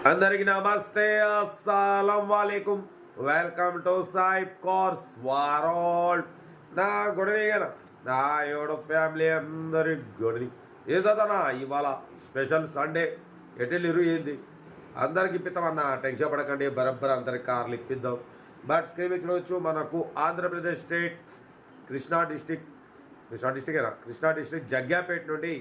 అందరికి నమస్తే, అస్సలం వాలేకుం. వెల్కమ్ టు సాయిబ్ కోర్స్ వరల్డ్. నా గుడిని కదా నా యోడు ఫ్యామిలీ అందరి గుడిని ఏదన్నా ఇవాళ స్పెషల్ సండే ఎటెళ్ళిరు ఏంది అందరికి ఇప్పిస్తామన్నా, టెన్షన్ పడకండి, బరబ్బర్ అందరికి కార్లు ఇప్పిద్దాం. బట్ స్క్రీన్ చూడవచ్చు, మనకు ఆంధ్రప్రదేశ్ స్టేట్ కృష్ణా డిస్టిక్ జగ్గాపేట నుండి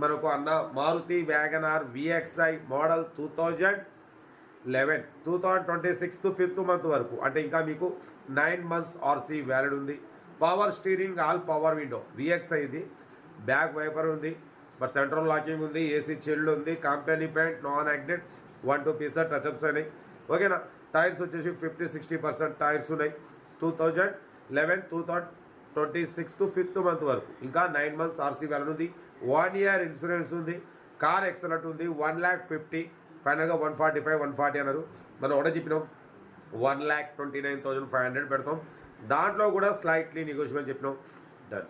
మనకు అన్న Maruti WagonR VXI model 2026 5th month వరకు, అంటే ఇంకా మీకు 9 months ఆర్సీ వ్యాలిడ్ ఉంది. Power steering, all power window VXI ఇది. బ్యాక్ వైపర్ ఉంది, బట్ సెంట్రల్ లాకింగ్ ఉంది, ఏసీ చిల్డ్ ఉంది, company paint, non acted, 1-2 pieces touch ups అయినాయి. ఓకేనా. టైర్స్ వచ్చేసి 50-60% టైర్స్ ఉన్నాయి. 2026 5th మంత్ వరకు, ఇంకా 9 months ఆర్సీ వ్యాలిడ్ ఉంది. 1 year ఇన్సూరెన్స్ ఉంది. కార్ ఎక్సలెంట్ ఉంది. 1,50,000 ఫైనల్గా 140 అన్నారు. మనం ఒకటే చెప్పినాం 1,29,500 పెడతాం. దాంట్లో కూడా స్లైట్లీ నెగోషియబుల్ చెప్పినాం. డన్.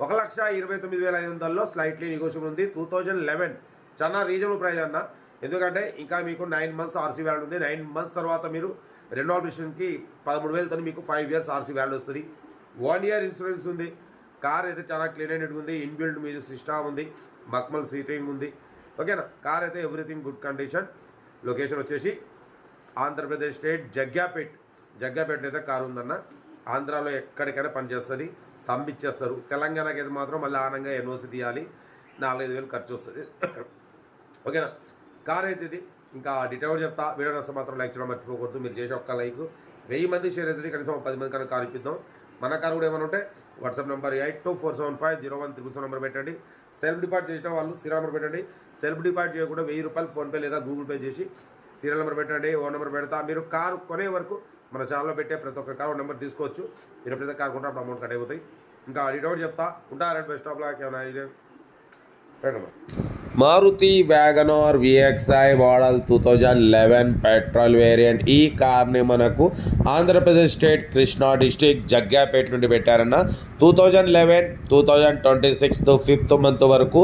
1,29,500లో స్లైట్లీ నెగోషియబుల్ ఉంది. 2011 చాలా రీజనబుల్ ప్రైస్ అన్న, ఎందుకంటే ఇంకా మీకు 9 months ఆర్సీ వ్యాలిడ్ ఉంది. 9 months తర్వాత మీరు రెన్యువల్కి 13,000తో మీకు 5 years ఆర్సీ వ్యాలిడ్ వస్తుంది. 1 year ఇన్సూరెన్స్ ఉంది. కార్ అయితే చాలా క్లీన్ అయినట్టు ఉంది. ఇన్బిల్డ్ మ్యూజిక్ సిస్టమ్ ఉంది, మక్మల్ సీటింగ్ ఉంది. ఓకేనా. కార్ అయితే ఎవ్రీథింగ్ గుడ్ కండిషన్. లొకేషన్ వచ్చేసి ఆంధ్రప్రదేశ్ స్టేట్ జగ్గాపేటలో అయితే కారు ఉందన్న. ఆంధ్రాలో ఎక్కడికైనా పనిచేస్తుంది, తంబిచ్చేస్తారు. తెలంగాణకి అయితే మాత్రం మళ్ళీ ఆనంగా ఎన్ఓసి తీయాలి, 4-5 వేలు ఖర్చు వస్తుంది. ఓకేనా. కార్ అయితే ఇది. ఇంకా డీటెయిల్ చెప్తా. వీడియో నష్టం మాత్రం లైక్ చేయడం మర్చిపోకూడదు. మీరు చేసే ఒక్క లైక్ 1000 మంది షేర్ అవుతుంది, కనీసం 10 మంది కన్నా కార్ ఇప్పిద్దాం. మన కారు కూడా ఏమైనా ఉంటే వాట్సాప్ నెంబర్ 8247501777 నెంబర్ పెట్టండి. సెల్ఫ్ డిపాజిట్ చేసిన వాళ్ళు సీరియల్ నెంబర్ పెట్టండి. సెల్ఫ్ డిపాజిట్ చేయకుండా 1000 రూపాయలు ఫోన్పే లేదా గూగుల్ పే చేసి సీరియల్ నెంబర్ పెట్టండి. ఓ నెంబర్ పెడతా. మీరు కారు కొనే వరకు మన ఛానల్లో పెట్టే ప్రతి ఒక్క కారు నెంబర్ తీసుకోవచ్చు. మీరు ఎప్పుడైతే కారు కొంటే అప్పుడు అమౌంట్ కట్ అయిపోతాయి. ఇంకా డీటెయిల్ చెప్తా. ఉంటారు బస్ స్టాప్లో ఏమైనా ఇదే పెట్టండి. Maruti WagonR VXI model 2011 petrol variant. ఈ కార్ని మనకు ఆంధ్రప్రదేశ్ స్టేట్ కృష్ణా డిస్టిక్ జగ్గాపేట నుండి పెట్టారన్న. 2011-2026 5th మంత్ వరకు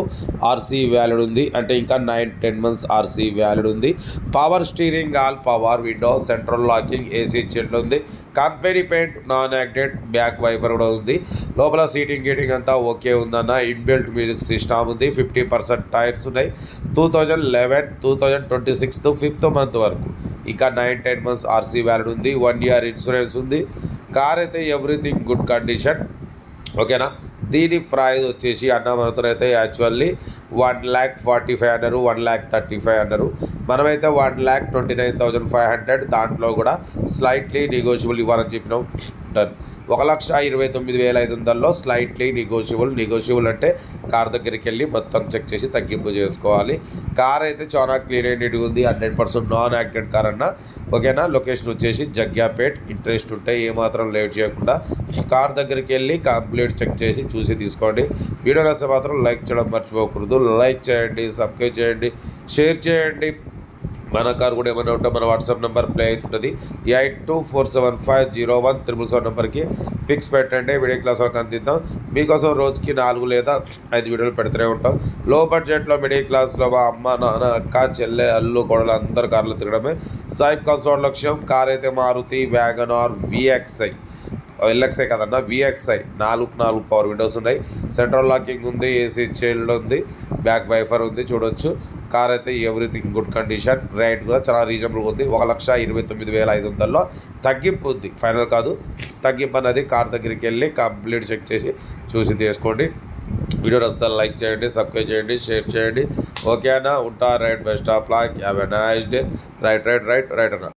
ఆర్సీ వ్యాలిడ్ ఉంది, అంటే ఇంకా 9-10 months ఆర్సీ వ్యాలిడ్ ఉంది. Power steering, all power window, central locking, AC chilled ఉంది, company paint, non acted, back wiper కూడా ఉంది. లోపల సీటింగ్ గీటింగ్ అంతా ఓకే ఉందన్న. ఇన్బిల్ట్ మ్యూజిక్ సిస్టమ్ ఉంది. 50% టైర్స్ ఉన్నాయి. 2011-2026 5th మంత్ వరకు, ఇంకా 9-10 months ఆర్సీ వ్యాలిడ్ ఉంది. 1 year ఇన్సూరెన్స్ ఉంది. కార్ అయితే ఎవ్రీథింగ్ గుడ్ కండిషన్. ఓకేనా. దీని ప్రైస్ వచ్చేసి అన్న మనతో అయితే యాక్చువల్లీ 1,45,000 అన్నారు, 1,35,000 అన్నారు. మనమైతే 1,29,500. దాంట్లో కూడా స్లైట్లీ నెగోషియబుల్ ఇవ్వాలని చెప్పినాం. డన్. 1,29,500లో స్లైట్లీ నెగోషియబుల్ అంటే కార్ దగ్గరికి వెళ్ళి మొత్తం చెక్ చేసి తగ్గింపు చేసుకోవాలి. కార్ అయితే చాలా క్లీన్ అయినట్టు ఉంది. 100% నాన్ యాక్టెడ్ కార్ అన్న. ఓకేనా. లొకేషన్ వచ్చేసి జగ్గాపేట్. ఇంట్రెస్ట్ ఉంటే ఏమాత్రం లేట్ చేయకుండా కార్ దగ్గరికి వెళ్ళి కంప్లీట్ చెక్ చేసి చూసి తీసుకోండి. వీడియో నచ్చితే మాత్రం లైక్ చేయడం మర్చిపోకూడదు. లైక్ చేయండి, సబ్స్క్రైబ్ చేయండి, షేర్ చేయండి. మన కారు కూడా ఏమైనా ఉంటే మన వాట్సాప్ నెంబర్ ప్లే అవుతుంటుంది. 8247501777 నెంబర్కి పిక్స్ పెట్టండి. వీడియో క్లాస్ వరకు అందిద్దాం. మీకోసం రోజుకి 4 లేదా 5 వీడియోలు పెడుతూనే ఉంటాం. లో బడ్జెట్లో మిడిల్ క్లాస్లో మా అమ్మ, నాన్న, అక్క, చెల్లె, అల్లు, కొడలు అందరు కార్లు తిరగడమే సాయిబ్ కాస్ లక్ష్యం. కార్ అయితే మారుతి వ్యాగనార్ విఎక్స్ఐ, ఎల్ఎక్స్ఐ కదన్నా, విఎక్స్ఐ. 4 పవర్ విండోస్ ఉన్నాయి. సెంట్రల్ లాకింగ్ ఉంది, ఏసీ చిల్డ్ ఉంది, బ్యాక్ వైఫర్ ఉంది. చూడొచ్చు. కార్ అయితే ఎవ్రీథింగ్ గుడ్ కండిషన్. రేట్ కూడా చాలా రీజనబుల్గా ఉంది. 1,29,500లో తగ్గింపు ఉంది, ఫైనల్ కాదు. తగ్గింపు అనేది కార్ దగ్గరికి వెళ్ళి కంప్లీట్ చెక్ చేసి చూసి తీసుకోండి. వీడియో వస్తే లైక్ చేయండి, సబ్స్క్రైబ్ చేయండి, షేర్ చేయండి. ఓకేనా. ఉంటా. Right best of luck. Have a nice day. Right అన్న.